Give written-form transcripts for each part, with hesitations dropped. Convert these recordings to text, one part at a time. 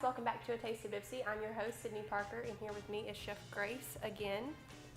welcome back to A Taste of BPCC. I'm your host, Sydney Parker, and here with me is Chef Grace again.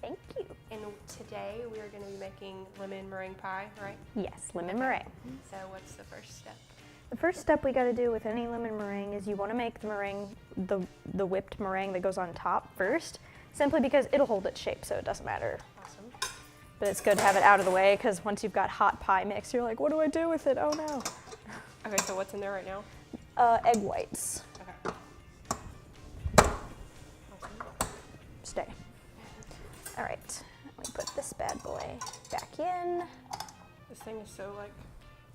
Thank you. And today we are going to be making lemon meringue pie, right? Yes, lemon meringue. So what's the first step? The first step we got to do with any lemon meringue is you want to make the meringue, the whipped meringue that goes on top first, simply because it'll hold its shape, so it doesn't matter. Awesome. But it's good to have it out of the way, because once you've got hot pie mix, you're like, what do I do with it? Oh no. Okay, so what's in there right now? Egg whites. Okay. Awesome. Stay. All right, let me put this bad boy back in. This thing is so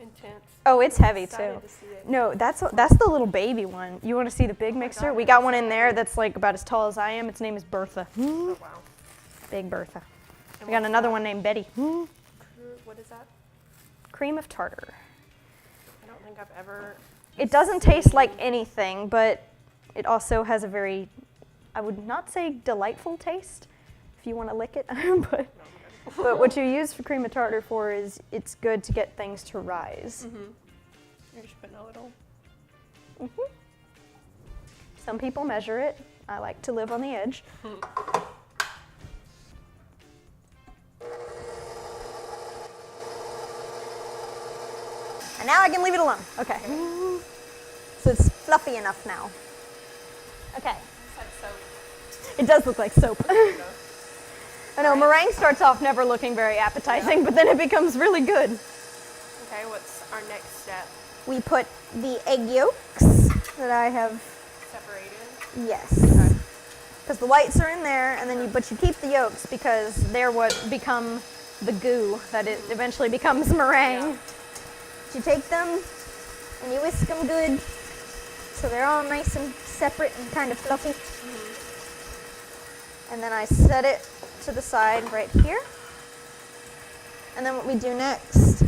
intense. Oh, it's heavy Excited too. to see it. No, that's the little baby one. You want to see the big mixer? God, We got one in there that's like about as tall as I am. Its name is Bertha. Oh, wow. Big Bertha. And We got what's another that? one named Betty. What is that? Cream of tartar. I don't think I've ever... It doesn't taste like anything, but it also has a very, I would not say delightful taste, if you want to lick it, but what you use for cream of tartar for is it's good to get things to rise. Mm-hmm. You're just putting a little... Mm-hmm. Some people measure it. I like to live on the edge. And now I can leave it alone. Okay. So it's fluffy enough now. Okay. It's like soap. It does look like soap. I know, meringue starts off never looking very appetizing, but then it becomes really good. Okay, what's our next step? We put the egg yolks that I have, Separated? yes. Okay. Because the whites are in there, and then but you keep the yolks because they're what become the goo that it eventually becomes meringue. Yeah. You take them and you whisk them good so they're all nice and separate and kind of fluffy. Mm-hmm. And then I set it to the side right here. And then what we do next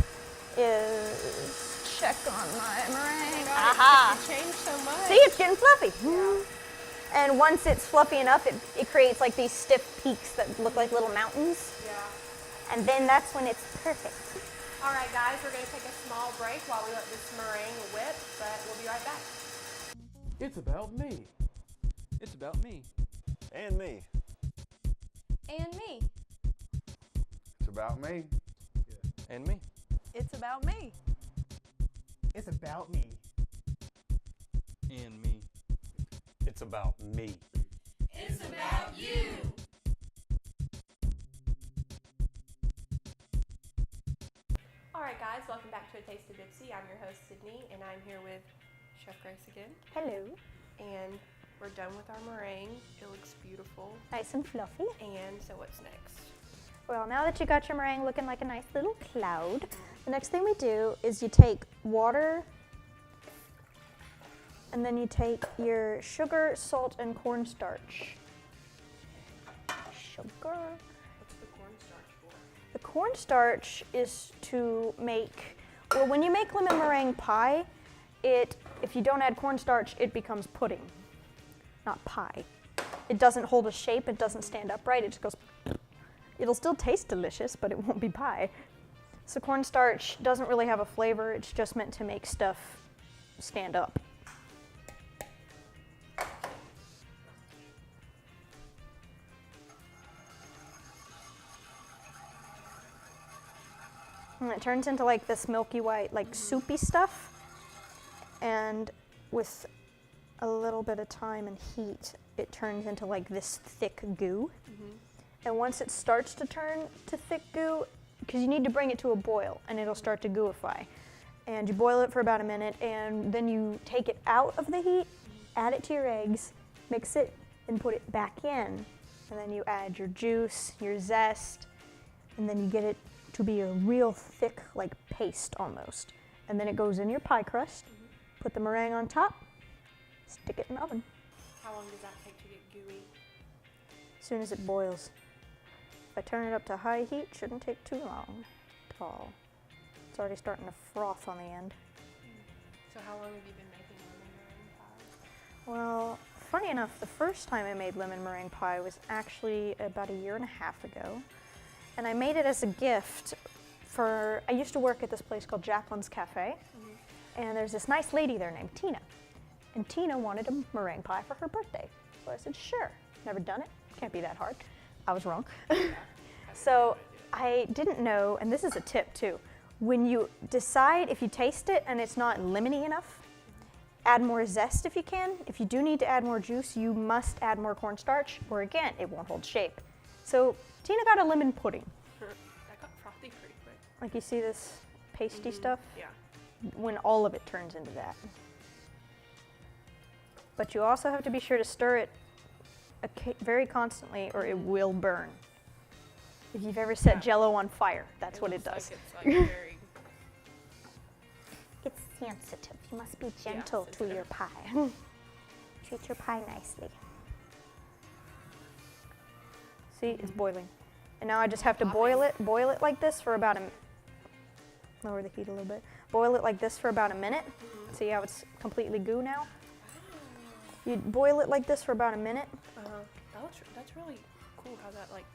is check on my meringue. Aha! It changed so much. See, it's getting fluffy. Yeah. And once it's fluffy enough, it creates like these stiff peaks that look like little mountains. Yeah. And then that's when it's perfect. All right, guys, we're going to take a small break while we let this meringue whip, but we'll be right back. It's about me. It's about me. And me. And me. It's about me. And me. It's about me. It's about me. And me. It's about me. It's about you. All right, guys, welcome back to A Taste of BPCC. I'm your host, Sydney, and I'm here with Chef Grace again. Hello. And we're done with our meringue. It looks beautiful. Nice and fluffy. And so what's next? Well, now that you got your meringue looking like a nice little cloud, the next thing we do is you take water, and then you take your sugar, salt, and cornstarch. Sugar. What's the cornstarch for? The cornstarch is to make, well, when you make lemon meringue pie, if you don't add cornstarch, it becomes pudding, not pie. It doesn't hold a shape, it doesn't stand upright, it just goes, it'll still taste delicious, but it won't be pie. So cornstarch doesn't really have a flavor, it's just meant to make stuff stand up. And it turns into like this milky white, like soupy stuff. And with a little bit of time and heat, it turns into like this thick goo. And once it starts to turn to thick goo, because you need to bring it to a boil and it'll start to gooify. And you boil it for about a minute and then you take it out of the heat, add it to your eggs, mix it, and put it back in. And then you add your juice, your zest, and then you get it to be a real thick, like paste almost. And then it goes in your pie crust, put the meringue on top, stick it in the oven. How long does that take to get gooey? As soon as it boils. If I turn it up to high heat, shouldn't take too long at all. It's already starting to froth on the end. So how long have you been making lemon meringue pie? Well, funny enough, the first time I made lemon meringue pie was actually about a year and a half ago. And I made it as a gift for, I used to work at this place called Jacqueline's Cafe. And there's this nice lady there named Tina. And Tina wanted a meringue pie for her birthday. So I said, sure. Never done it. Can't be that hard. I was wrong. So I didn't know, and this is a tip too, when you decide if you taste it and it's not lemony enough, add more zest if you can. If you do need to add more juice, you must add more cornstarch, or again, it won't hold shape. So Tina got a lemon pudding. That got frothy pretty quick. Like you see this pasty stuff? Yeah. When all of it turns into that. But you also have to be sure to stir it very constantly or it will burn. If you've ever set Jell-O on fire, that's what it does. Like it's like very It's sensitive. You must be gentle to sensitive. your pie. Treat your pie nicely. See, it's boiling. And now I just have to boil it like this for about lower the heat a little bit. Boil it like this for about a minute. See how it's completely goo now? You boil it like this for about a minute. That's really cool how that like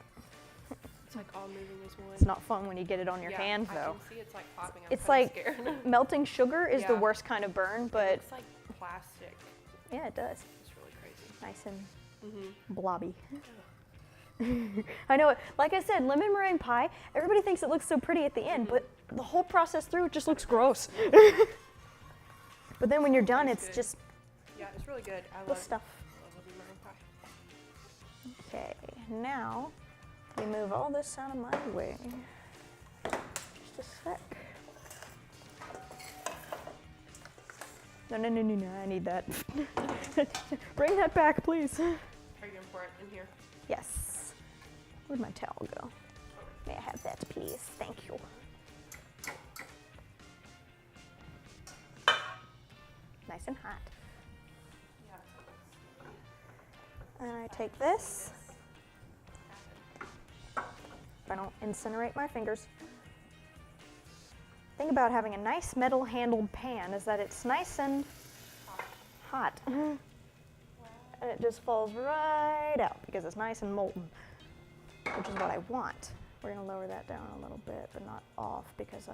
it's like all moving as one. It's not fun when you get it on your hand I though. can see it's like popping. I'm It's kinda like scared. melting sugar is the Yeah. worst kind of burn, but It looks like plastic. yeah, it does. It's really crazy. Nice and Mm-hmm. blobby. I know, like I said, lemon meringue pie, everybody thinks it looks so pretty at the end, but the whole process through it just looks gross. But then when you're done, Tastes it's good. just Yeah, it's really good. I the love stuff. lemon meringue pie. Okay, now we move all this out of my way. Just a sec. No, I need that. Bring that back, please. Are you gonna pour it in here? Yes. Where'd my towel go? May I have that, please? Thank you. Nice and hot. Yeah. And I take this. If I don't incinerate my fingers. The thing about having a nice metal handled pan is that it's nice and hot. And it just falls right out because it's nice and molten, which is what I want. We're gonna lower that down a little bit, but not off because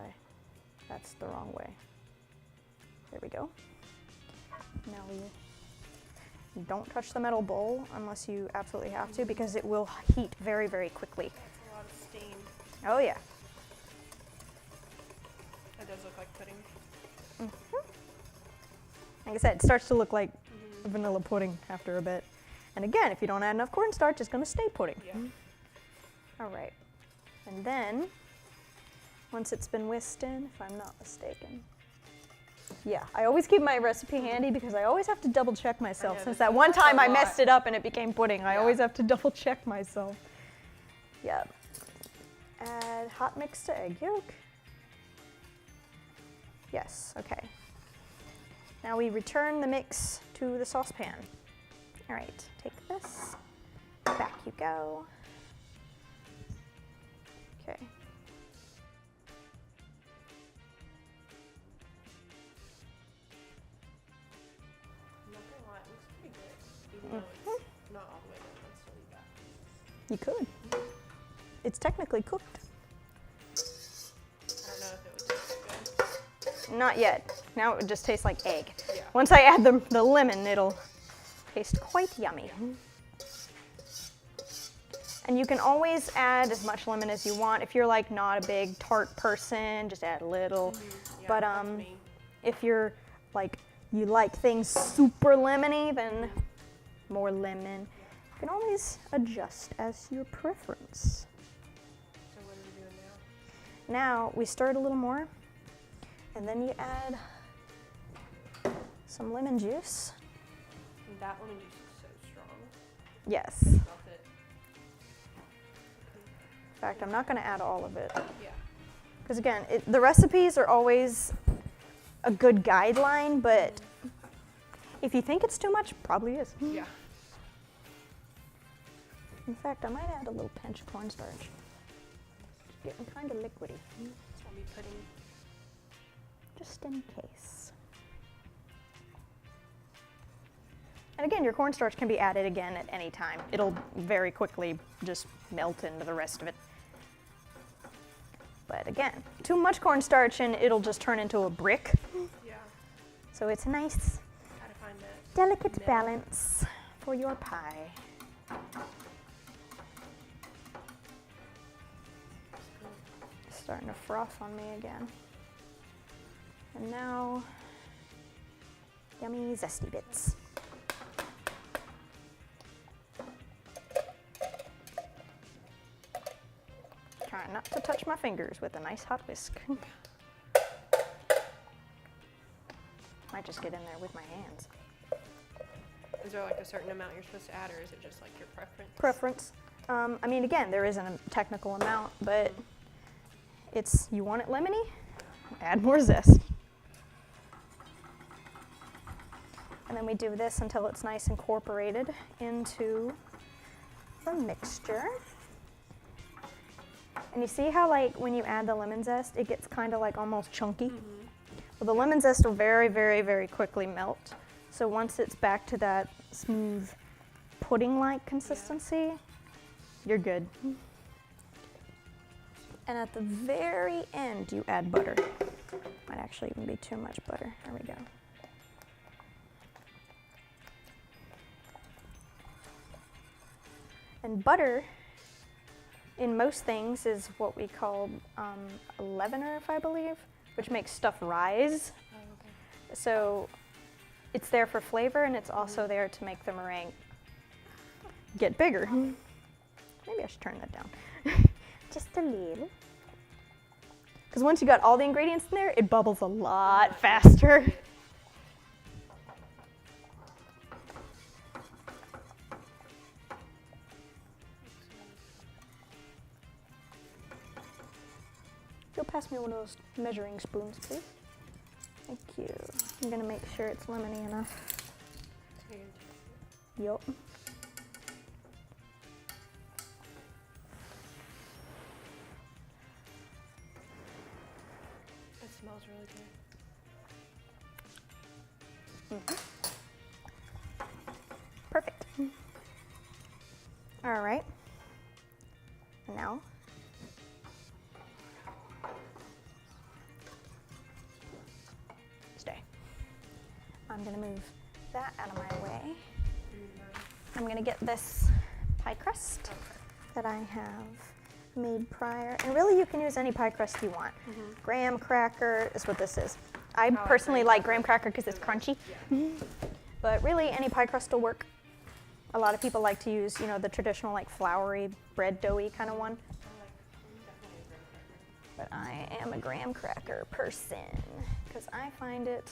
that's the wrong way. There we go. Now you don't touch the metal bowl unless you absolutely have to because it will heat very, very quickly. That's a lot of steam. Oh yeah. It does look like pudding. Like I said, it starts to look like vanilla pudding after a bit. And again, if you don't add enough cornstarch, it's gonna stay pudding. Yeah. All right. And then, once it's been whisked in, if I'm not mistaken. Yeah, I always keep my recipe handy because I always have to double check myself. know, Since this that is one like a time I lot. messed it up and it became pudding, I Yeah. always have to double check myself. Yep. Add hot mix to egg yolk. Yes, okay. Now we return the mix to the saucepan. All right, take this. Back you go. Okay. I'm not gonna lie, it looks pretty good. Even though it's not all the way done, I'd still eat that. You could. It's technically cooked. I don't know if it would taste good. Not yet. Now it just tastes like egg. Yeah. Once I add the lemon, it'll taste quite yummy. And you can always add as much lemon as you want. If you're like not a big tart person, just add a little. Yeah, But that's me. if you're like, you like things super lemony, then more lemon. You can always adjust as your preference. So what are we doing now? Now we stir it a little more, and then you add some lemon juice. And that lemon juice is so strong. Yes. Smelt it. In fact, I'm not going to add all of it. Yeah. Because again, the recipes are always a good guideline, but if you think it's too much, probably is. Yeah. In fact, I might add a little pinch of cornstarch. It's getting kind of liquidy, So I'll be putting just in case. And again, your cornstarch can be added again at any time. It'll very quickly just melt into the rest of it. But again, too much cornstarch and it'll just turn into a brick. yeah. So it's nice. How to find that delicate balance for your pie. Starting to froth on me again. And now, yummy zesty bits. Trying not to touch my fingers with a nice hot whisk. Might just get in there with my hands. Is there like a certain amount you're supposed to add, or is it just like your preference? Preference. I mean, again, there isn't a technical amount, but it's, you want it lemony, add more zest. And then we do this until it's nice incorporated into the mixture. And you see how, like, when you add the lemon zest, it gets kind of like almost chunky? Well, the lemon zest will very, very, very quickly melt. So once it's back to that smooth pudding-like consistency, you're good. And at the very end, you add butter. Might actually even be too much butter. There we go. And butter, in most things, is what we call a leavener, if I believe, which makes stuff rise. Oh, okay. So it's there for flavor, and it's also there to make the meringue get bigger. Maybe I should turn that down. Just a little. Because once you got all the ingredients in there, it bubbles a lot faster. You'll pass me one of those measuring spoons, please. Thank you. I'm gonna make sure it's lemony enough. Yup. It smells really good. Perfect. All right. Now, stay. I'm gonna move that out of my way. I'm gonna get this pie crust that I have made prior. And really, you can use any pie crust you want. Graham cracker is what this is. I personally like graham cracker because it's crunchy. But really, any pie crust will work. A lot of people like to use, you know, the traditional like floury, bread doughy kind of one. But I am a graham cracker person because I find it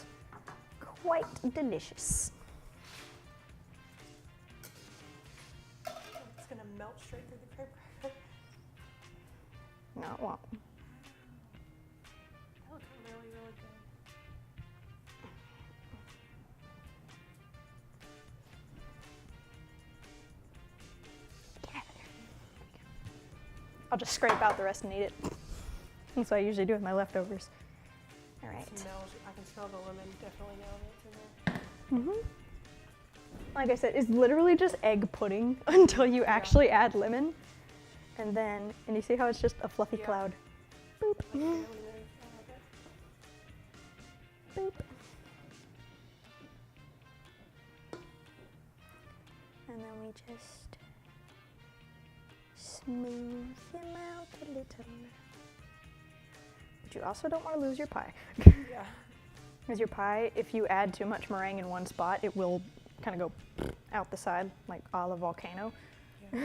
quite delicious. It's gonna melt straight through the graham cracker. No, it won't. That looks really, really good. Get out of there. I'll just scrape out the rest and eat it. That's what I usually do with my leftovers. All right. It smells, I can smell the lemon definitely now that it's in there. Like I said, it's literally just egg pudding until you actually add lemon. And then, and you see how it's just a fluffy cloud. Boop. Boop. And then we just smooth them out a little. But you also don't want to lose your pie. Yeah. Because your pie, if you add too much meringue in one spot, it will kind of go out the side like a la volcano. Yeah.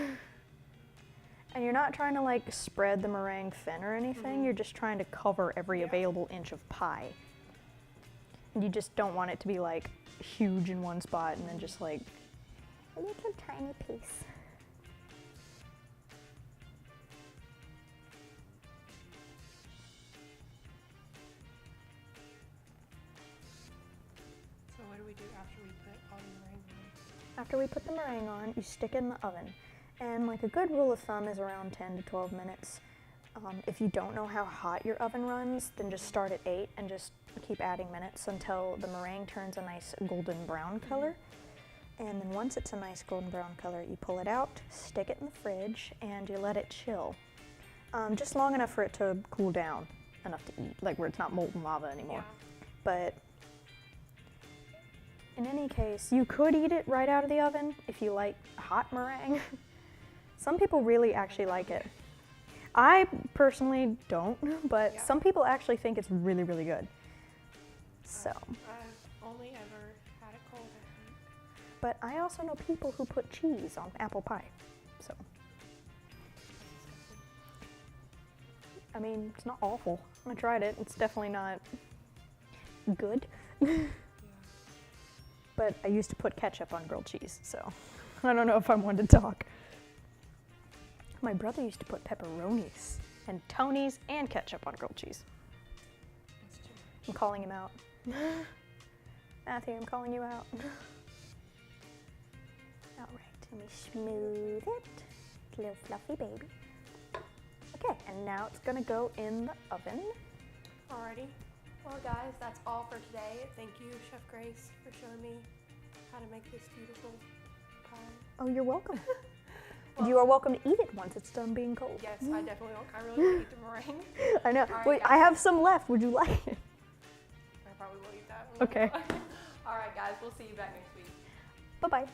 And you're not trying to like spread the meringue thin or anything, you're just trying to cover every available inch of pie. And you just don't want it to be like huge in one spot and then just like a little tiny piece. So what do we do after we put all the meringue in? After we put the meringue on, you stick it in the oven. And like a good rule of thumb is around 10 to 12 minutes. If you don't know how hot your oven runs, then just start at 8 and just keep adding minutes until the meringue turns a nice golden brown color. And then once it's a nice golden brown color, you pull it out, stick it in the fridge, and you let it chill. Just long enough for it to cool down, enough to eat, like where it's not molten lava anymore. But In any case, you could eat it right out of the oven if you like hot meringue. Some people really actually like it. I personally don't, but Yeah. some people actually think it's really, really good. So, I've only ever had it cold, I think. but I also know people who put cheese on apple pie. So, I mean, it's not awful. I tried it. It's definitely not good. But I used to put ketchup on grilled cheese, so I don't know if I'm one to talk. My brother used to put pepperonis and Tony's and ketchup on grilled cheese. That's too much. I'm calling him out. Matthew, I'm calling you out. All right, let me smooth it. It's a little fluffy baby. Okay, and now it's gonna go in the oven. Alrighty. Well, guys, that's all for today. Thank you, Chef Grace, for showing me how to make this beautiful pie. Oh, you're welcome. You are welcome to eat it once it's done being cold. Yes, I definitely will. I really want to eat the meringue. I know. right, Wait, guys. I have some left. Would you like it? I probably will eat that. Okay. Alright, guys, we'll see you back next week. Bye-bye.